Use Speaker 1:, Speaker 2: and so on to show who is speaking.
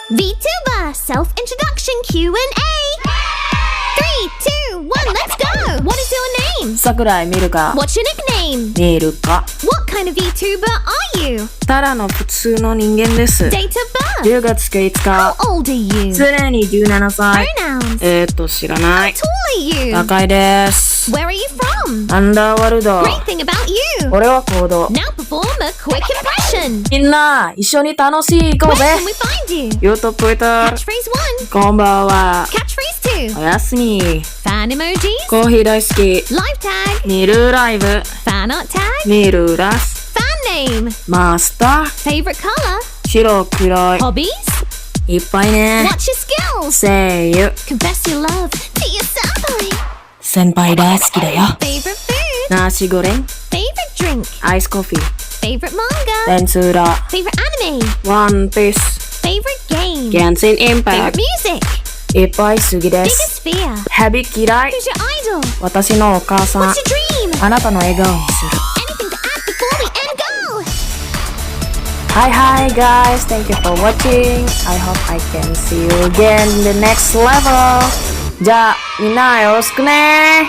Speaker 1: VTuber self-introduction Q&A. 3, 2, 1, let's go. What is your name?
Speaker 2: 桜井ミルカ
Speaker 1: What's your nickname?
Speaker 2: ミルカ
Speaker 1: What kind of VTuber are you?
Speaker 2: ただの普通の人間です
Speaker 1: Date of birth?
Speaker 2: 10月5
Speaker 1: How
Speaker 2: 日
Speaker 1: old are you?
Speaker 2: すでに17歳
Speaker 1: Pronouns?
Speaker 2: 知らない
Speaker 1: How tall are you?
Speaker 2: 高いです
Speaker 1: Where are you from?
Speaker 2: アンダーワールド
Speaker 1: Great thing about you.
Speaker 2: 俺はコード
Speaker 1: Now perform a quick impression.
Speaker 2: みんな一緒に楽しい行こう
Speaker 1: Where
Speaker 2: ぜ
Speaker 1: can we find you?
Speaker 2: YouTube、Twitter
Speaker 1: Catchphrase 1.
Speaker 2: こんばんは
Speaker 1: Catchphrase 2.
Speaker 2: おやすみ
Speaker 1: Fan emojis.
Speaker 2: コーヒー大好き
Speaker 1: Live tag.
Speaker 2: 見るライブ
Speaker 1: Fan art tag.
Speaker 2: 見るラス
Speaker 1: Fan name.
Speaker 2: マスター
Speaker 1: Favorite color.
Speaker 2: 白黒い
Speaker 1: Hobbies.
Speaker 2: いっぱいね
Speaker 1: What's your skills?
Speaker 2: 声優
Speaker 1: Confess your love to your senpai.
Speaker 2: 先輩大好きだよ
Speaker 1: Favorite food.
Speaker 2: ナシゴレン
Speaker 1: Favorite drink.
Speaker 2: アイスコーヒー
Speaker 1: Favorite manga.
Speaker 2: テンツーラ
Speaker 1: Favorite anime.
Speaker 2: ワンピース
Speaker 1: Favorite game.
Speaker 2: ゲンシンインパ
Speaker 1: Favorite
Speaker 2: ク
Speaker 1: music.
Speaker 2: トいっぱい好きです
Speaker 1: Biggest fear.
Speaker 2: ヘビ嫌い
Speaker 1: Who's your idol?
Speaker 2: 私のお母さん
Speaker 1: What's your dream?
Speaker 2: あなたの笑顔にする
Speaker 1: Anything to add before we end go?
Speaker 2: Hi guys, thank you for watching. I hope I can see you again in the next level. じゃあみんなよろしくね